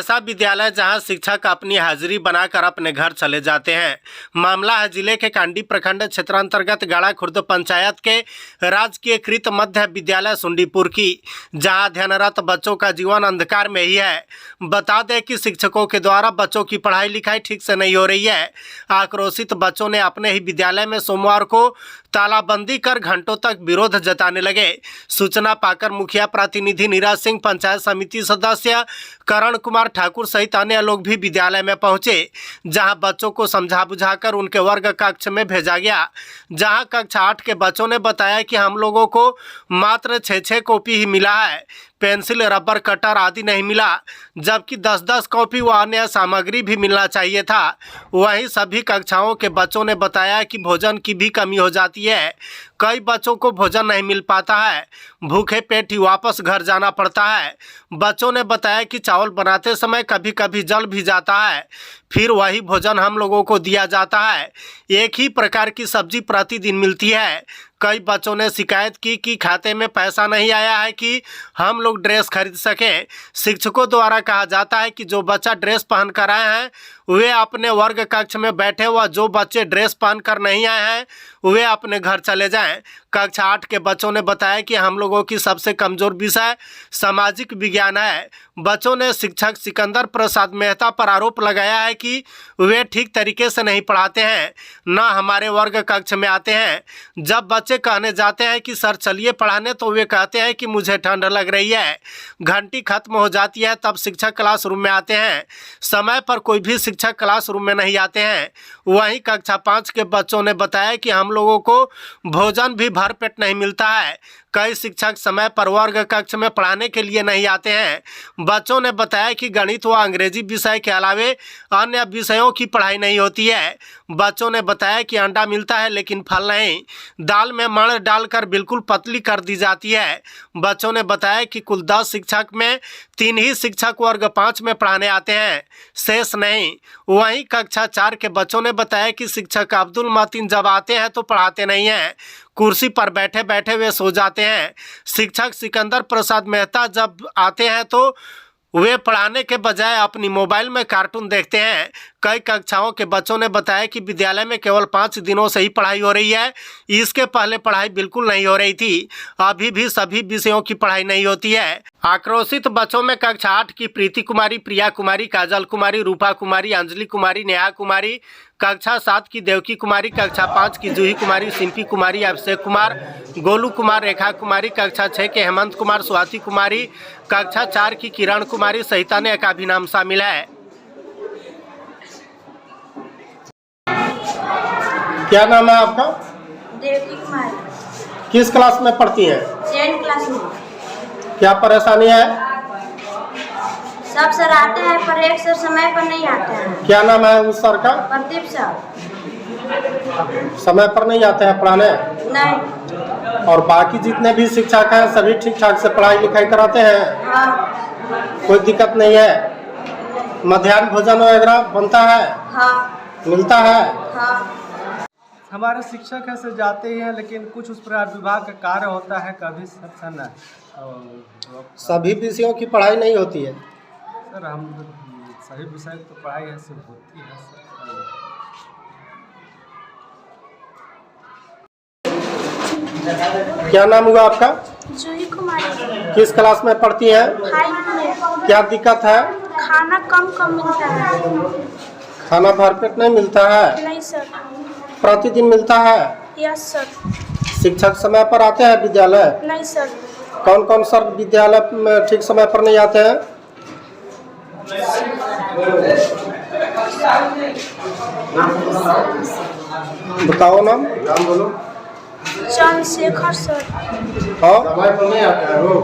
ऐसा विद्यालय जहां शिक्षक अपनी हाजिरी बनाकर अपने घर चले जाते हैं। मामला है जिले के कांडी प्रखंड क्षेत्रांतर्गत गाड़ा खुर्द पंचायत के राजकीय कृत मध्य विद्यालय सुंडीपुर की, जहां अध्ययनरत बच्चों का जीवन अंधकार में ही है। बता दें कि शिक्षकों के द्वारा बच्चों की पढ़ाई लिखाई ठीक से नहीं हो रही है। आक्रोशित बच्चों ने अपने ही विद्यालय में सोमवार को तालाबंदी कर घंटों तक विरोध जताने लगे। सूचना पाकर मुखिया प्रतिनिधि नीरज सिंह, पंचायत समिति सदस्य करण कुमार ठाकुर सहित अन्य लोग भी विद्यालय में पहुंचे, जहां बच्चों को समझा बुझाकर उनके वर्ग कक्ष में भेजा गया। जहां कक्षा 8 के बच्चों ने बताया कि हम लोगों को मात्र 6 कॉपी ही मिला है, पेंसिल, रबर, कटर आदि नहीं मिला, जबकि 10-10 कॉपी व अन्य सामग्री भी मिलना चाहिए था। वहीं सभी कक्षाओं के बच्चों ने बताया कि भोजन की भी कमी हो जाती है। कई बच्चों को भोजन नहीं मिल पाता है, भूखे पेट ही वापस घर जाना पड़ता है। बच्चों ने बताया कि चावल बनाते समय कभी कभी जल भी जाता है, फिर वही भोजन हम लोगों को दिया जाता है। एक ही प्रकार की सब्जी प्रतिदिन मिलती है। कई बच्चों ने शिकायत की कि खाते में पैसा नहीं आया है कि हम लोग ड्रेस खरीद सकें। शिक्षकों द्वारा कहा जाता है कि जो बच्चा ड्रेस पहन कर आए हैं वे अपने वर्ग कक्ष में बैठे, व जो बच्चे ड्रेस पहन कर नहीं आए हैं वे अपने घर चले जाएं। कक्षा 8 के बच्चों ने बताया कि हम लोगों की सबसे कमज़ोर विषय सामाजिक विज्ञान है। बच्चों ने शिक्षक सिकंदर प्रसाद मेहता पर आरोप लगाया है कि वे ठीक तरीके से नहीं पढ़ाते हैं, न हमारे वर्ग कक्ष में आते हैं। जब बच्चे कहने जाते हैं कि सर चलिए पढ़ाने, तो वे कहते हैं कि मुझे ठंड लग रही है। घंटी खत्म हो जाती है तब शिक्षक क्लासरूम में आते हैं, समय पर कोई भी शिक्षक क्लासरूम में नहीं आते हैं। वहीं कक्षा 5 के बच्चों ने बताया कि हम लोगों को भोजन भी भरपेट नहीं मिलता है। कई शिक्षक समय पर वर्ग कक्ष में पढ़ाने के लिए नहीं आते हैं। बच्चों ने बताया कि गणित व अंग्रेजी विषय के अलावे अन्य विषयों की पढ़ाई नहीं होती है। बच्चों ने बताया कि अंडा मिलता है लेकिन फल नहीं, दाल में मण डालकर बिल्कुल पतली कर दी जाती है। बच्चों ने बताया कि कुल 10 शिक्षक में 3 ही शिक्षक वर्ग 5 में पढ़ाने आते हैं, शेष नहीं। वहीं कक्षा 4 के बच्चों ने बताया कि शिक्षक अब्दुल मतीन जब आते हैं तो पढ़ाते नहीं हैं, कुर्सी पर बैठे बैठे वे सो जाते हैं। शिक्षक सिकंदर प्रसाद मेहता जब आते हैं तो वे पढ़ाने के बजाय अपनी मोबाइल में कार्टून देखते हैं। कई कक्षाओं के बच्चों ने बताया कि विद्यालय में केवल 5 दिनों से ही पढ़ाई हो रही है, इसके पहले पढ़ाई बिल्कुल नहीं हो रही थी। अभी भी सभी विषयों की पढ़ाई नहीं होती है। आक्रोशित बच्चों में कक्षा 8 की प्रीति कुमारी, प्रिया कुमारी, काजल कुमारी, रूपा कुमारी, अंजलि कुमारी, नेहा कुमारी, कक्षा 7 की देवकी कुमारी, कक्षा 5 की जूही कुमारी, सिंपी कुमारी, अभिषेक कुमार, गोलू कुमार, रेखा कुमारी, कक्षा 6 के हेमंत कुमार, स्वाति कुमारी, कक्षा 4 की किरण कुमारी सहित अन्य का भी नाम शामिल है। क्या नाम है आपका? देवकी कुमारी। किस क्लास में पढ़ती हैं? 10th क्लास में। क्या परेशानी है? सब सर आते हैं पर एक सर समय पर नहीं आते हैं। क्या नाम है उस सर का? प्रदीप सर। समय पर नहीं आते हैं पढ़ाने? नहीं। और बाकी जितने भी शिक्षक हैं सभी ठीक ठाक से पढ़ाई लिखाई कराते हैं? हाँ। कोई दिक्कत नहीं है? मध्याह्न भोजन वगैरह बनता है? हाँ। मिलता है? हाँ। हमारे शिक्षक ऐसे जाते ही हैं, लेकिन कुछ उस प्रकार विभाग का कार्य होता है, कभी सेक्शन है। सभी विषयों की पढ़ाई नहीं होती है? सर हम सभी विषय तो पढ़ाई ऐसे होती है सर। क्या नाम हुआ आपका? जूही कुमारी। किस क्लास में पढ़ती हैं? 5th में। क्या दिक्कत है? खाना कम मिलता है। खाना भरपेट नहीं मिलता है? नहीं सर। प्रतिदिन मिलता है? Yes sir. शिक्षक समय पर आते हैं विद्यालय? नहीं सर। कौन कौन सर विद्यालय में ठीक समय पर नहीं आते हैं? बताओ नाम बोलो। चंद्रशेखर सर। हाँ, समय पर नहीं आते हैं वो?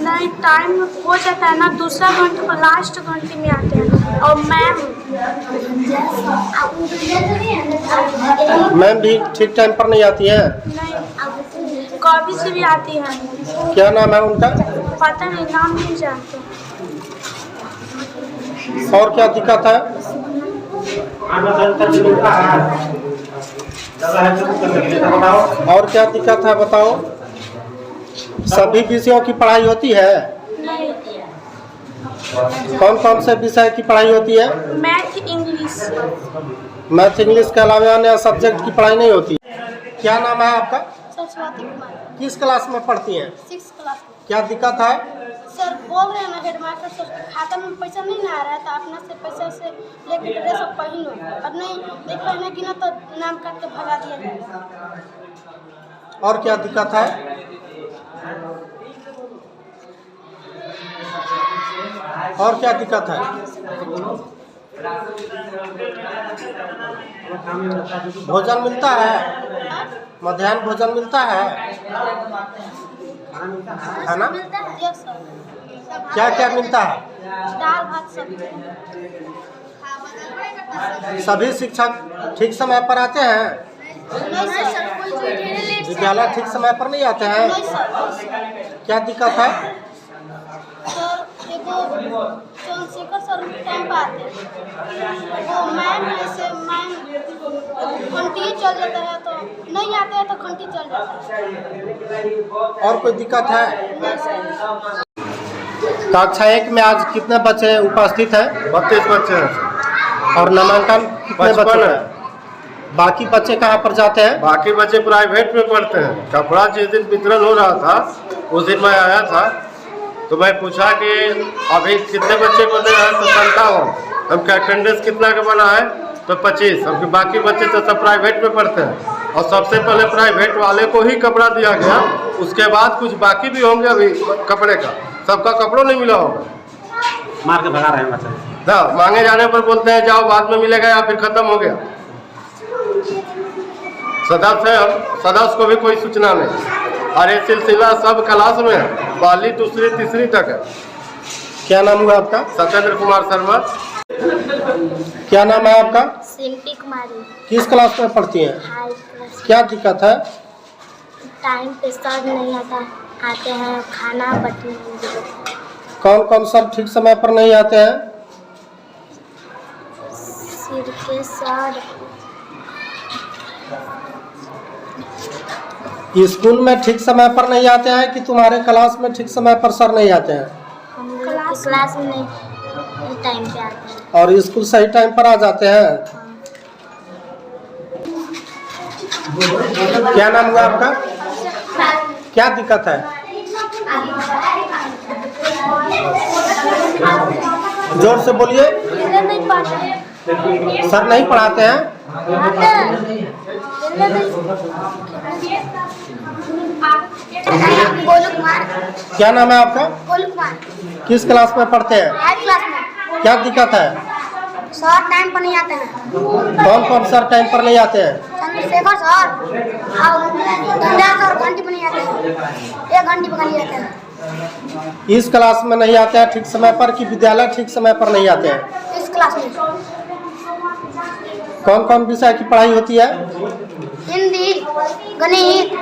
नहीं, टाइम हो जाता है ना, दूसरा घंटे को लास्ट घंटे में आते हैं। और मैम भी ठीक टाइम पर नहीं आती हैं? नहीं, कभी से भी आती है। क्या नाम है उनका? पता नहीं, नाम नहीं जानते। और क्या दिक्कत है? और क्या दिक्कत है बताओ? सभी विषयों की पढ़ाई होती है? नहीं। कौन कौन से विषय की पढ़ाई होती है? Math, English. मैथ इंग्लिश के अलावा अन्य सब्जेक्ट की पढ़ाई नहीं होती? क्या नाम है आपका? सरस्वती कुमार। किस क्लास में पढ़ती हैं? 6th क्लास में। क्या दिक्कत है? सर बोल रहे हैं ना हेडमास्टर सर के खाता में पैसा नहीं ना आ रहा है तो अपना से पैसा से लेके ड्रेस सब पहनो और नहीं पहनेगी ना तो नाम काट के भगा दिया जाएगा। और क्या दिक्कत है? और क्या दिक्कत है? भोजन मिलता है? मध्याह्न भोजन मिलता है? है ना? Yes sir. क्या क्या मिलता है? दाल भात सब्जी। सभी शिक्षक ठीक समय पर आते हैं? नहीं सर, कोई लेट से विद्यालय ठीक समय पर नहीं आते हैं? नहीं सर। क्या दिक्कत है? सर एगो चंद्रशेखर सर टाइम पर आते हैं वो मैम जैसे मैम घंटी चल जाता है तो नहीं आते हैं तो घंटी चल जाता है। और कोई दिक्कत है? नहीं सर। कक्षा 1 में आज कितने बच्चे उपस्थित हैं? 32 बच्चे हैं। और नामांकन कितने 55 बच्चे है। हैं? बाकी बच्चे कहाँ पर जाते हैं? बाकी बच्चे प्राइवेट में पढ़ते हैं। कपड़ा जिस दिन वितरण हो रहा था उस दिन मैं आया था तो मैं पूछा कि अभी कितने बच्चे को दे रहे हैं? तो 57। हमका अटेंडेंस कितना का बना है? तो 25। हमके बाकी बच्चे तो सब प्राइवेट में पढ़ते हैं और सबसे पहले प्राइवेट वाले को ही कपड़ा दिया गया। उसके बाद कुछ बाकी भी होंगे अभी कपड़े का, सबका कपड़ों नहीं मिला होगा। मार के भगा रहे हैं बच्चे। हाँ, मांगे जाने पर बोलते हैं जाओ बाद में मिलेगा या फिर खत्म हो गया। सदस्य को भी कोई सूचना नहीं। और ये सिलसिला सब क्लास में है, पहली दूसरी तीसरी तक है। क्या नाम हुआ आपका? सत्येंद्र कुमार शर्मा। क्या नाम है आपका? सिंपी कुमारी। किस क्लास में पढ़ती हैं? High class. क्या दिक्कत है? टाइम पे सर नहीं आते हैं, खाना बटन। कौन कौन सर ठीक समय पर नहीं आते हैं? सिर के सर। स्कूल में ठीक समय पर नहीं आते हैं कि तुम्हारे क्लास में ठीक समय पर सर नहीं आते हैं? हम क्लास में नहीं टाइम पे आते हैं। और स्कूल सही टाइम पर आ जाते हैं? क्या नाम हुआ आपका? क्या दिक्कत है? जोर से बोलिए। नहीं पाते। सर नहीं पढ़ाते हैं? गोलू कुमार। क्या नाम है आपका? गोलू कुमार। किस क्लास में पढ़ते हैं? 8th क्लास में। क्या दिक्कत है? सर टाइम पर नहीं आते हैं। कौन कौन सर टाइम पर नहीं आते हैं? चंद्रशेखर सर और धनराज सर घंटी पर नहीं आते हैं, 1 घंटी पर खाली आते हैं। इस क्लास में नहीं आते हैं ठीक समय पर कि विद्यालय ठीक समय पर नहीं आते हैं? इस क्लास में कौन कौन विषय की पढ़ाई होती है? हिंदी, गणित,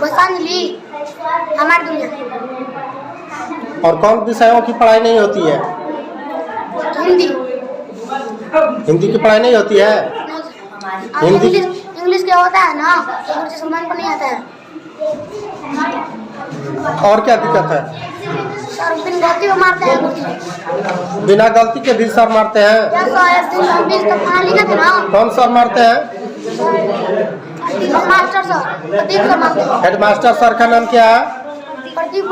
भाषांजलि, हमारी दुनिया। और कौन विषयों की पढ़ाई नहीं होती है? हिंदी। हिंदी की पढ़ाई नहीं होती है? और हिंदी- इंग्लिश क्या होता है ना तो गुरुजी सम्मान को नहीं आता है। और क्या दिक्कत है? सर बिन गलती को मारते हैं गुरुजी। बिना गलती के भी सर मारते हैं? या सर एक दिन बीच तक खाना लिखा था ना, कौन सर मारते हैं? मास्टर सर प्रदीप सर मारते हैं। हेडमास्टर सर का नाम क्या है? प्रदीप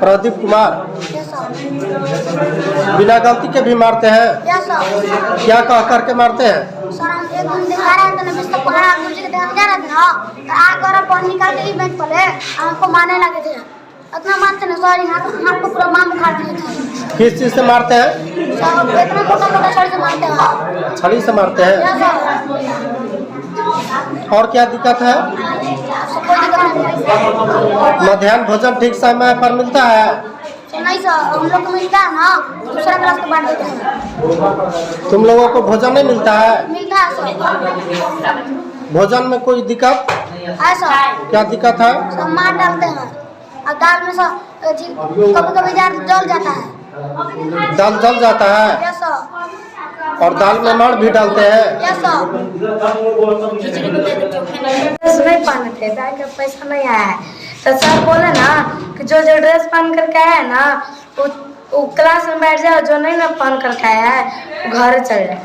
प्रदीप कुमार। Yes sir. बिना गलती के भी मारते हैं? Yes sir. क्या कह करके मारते हैं? सर हम एक दिन दिखा रहे थे ना बीच तक पढ़ा गुरुजी के ध्यान जा रहे थे ना तो आग और पानी निकाल के बेंच पर ले हमको मारने लगे थे। इतना मारते ना सर हाथ को पूरा माम उखाड़ दिए थे। किस चीज़ से मारते हैं? सर इतना मोटा मोटा छड़ी से मारते हैं। छड़ी से मारते हैं? Yes sir. और क्या दिक्कत है? कोई दिक्कत नहीं। मध्याह्न भोजन ठीक समय पर मिलता है? नहीं सर हम लोग को मिलता है ना दूसरा क्लास को बांट देते हैं। तुम लोगों को भोजन नहीं मिलता है? मिलता है सर। भोजन में कोई दिक्कत? है सर। क्या दिक्कत है? सब मार डालते हैं और दाल में सर कभी कभी जल जाता है। दाल जल जाता है? Yes sir. और दाल में मार भी डालते हैं? Yes sir. नहीं पहने थे ताकि पैसा नहीं आया है तो सर बोले ना कि जो जो ड्रेस पहन करके आया है ना वो क्लास में बैठ जाए, जो नहीं ना पढ़ करके आया है वो घर चल जाए।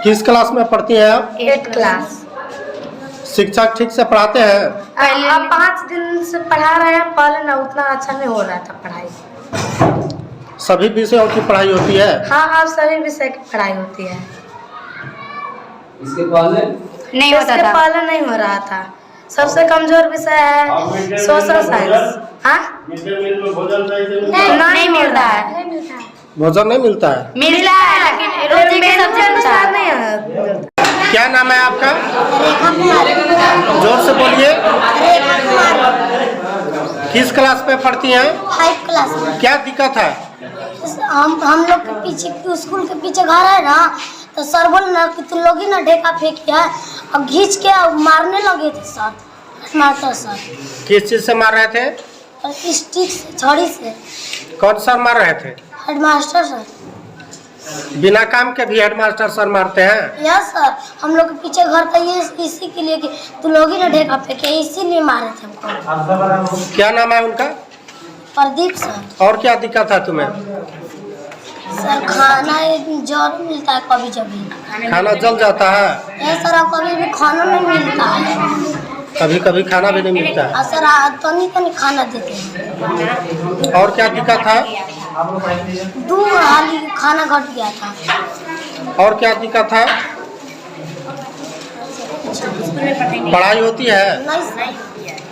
किस क्लास में पढ़ती हैं आप? 8th class. शिक्षक ठीक से पढ़ाते हैं? अब 5 दिन से पढ़ा रहे हैं, पहले ना उतना अच्छा नहीं हो रहा था पढ़ाई। सभी विषयों की पढ़ाई होती है? हाँ, अब सभी विषय की पढ़ाई होती है। इसके पहले इसके पहले नहीं हो रहा था। सबसे कमजोर विषय है सोशल साइंस। हाँ, नहीं मिलता है। भोजन नहीं मिलता है? मिलता है लेकिन रोज के सब्जेक्ट नहीं है। क्या नाम है आपका? जोर से बोलिए। किस क्लास में पढ़ती हैं? 5 क्लास में। क्या दिक्कत है? हम लोग के पीछे स्कूल के पीछे घर है ना, तो सर बोले ना कि तुम लोग ही ना ढेका फेंकिया और घींच के मारने लगे थे सर, मास्टर सर। किस चीज से मार रहे थे? और स्टिक से, छड़ी से। कौन सर मार रहे थे? Headmaster sir. बिना काम के भी हेडमास्टर सर मारते हैं? यस सर, हम लोग के पीछे घर था ये इसी के लिए कि तुम लोग ही ना ढेका फेंके, इसीलिए मारे थे हमको। क्या नाम है उनका? प्रदीप सर। और क्या दिक्कत है तुम्हें? सर खाना जल मिलता है कभी कभी। खाना जल जाता है? ये सर कभी भी खाना नहीं मिलता है। कभी कभी खाना भी नहीं मिलता है? और सर तनी तनी खाना देते हैं। और क्या दिक्कत है? 2 हाली खाना घट गया था। और क्या दिक्कत है? पढ़ाई होती है? नहीं सर।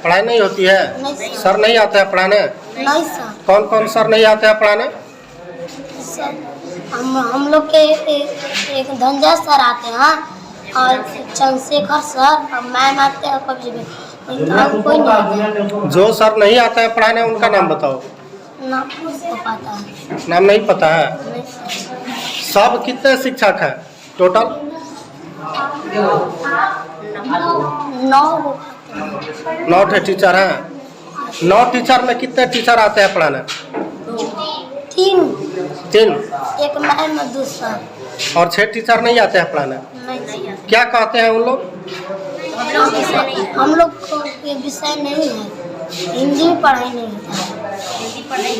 पढ़ाई नहीं होती है? नहीं सर। सर नहीं आते हैं पढ़ाने? नहीं सर। कौन कौन सर नहीं आते हैं पढ़ाने? सर हम लोग के एक धनंजय सर आते हैं और चंद्रशेखर सर और मैम आते हैं कभी भी। कोई नहीं आता। जो सर नहीं आते हैं पढ़ाने उनका नाम बताओ। नाम नहीं पता है। नाम नहीं पता है? नहीं सर। सब कितने शिक्षक हैं टोटल? 9 9 टीचर हैं। 9 टीचर में कितने टीचर आते हैं पढ़ाने? 3। एक मैम और 2 सर। और 6 टीचर नहीं आते हैं पढ़ाने? नहीं। क्या कहते हैं उन लोग? हम लोग को ये विषय नहीं है, हिंदी में पढ़ाई नहीं होता है।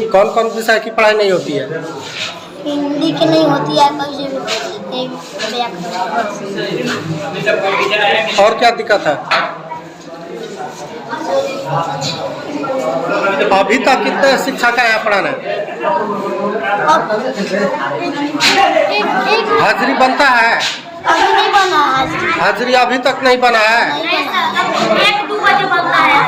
कौन कौन विषय की पढ़ाई नहीं होती है? हिंदी की नहीं होती है कभी व्याकरण। और क्या दिक्कत है? अभी तक कितने शिक्षक हैं यहाँ पढ़ाने? हाजिरी बनता है? अभी नहीं बना है। हाजिरी अभी तक नहीं बना है? 1-2 बजे बनता है।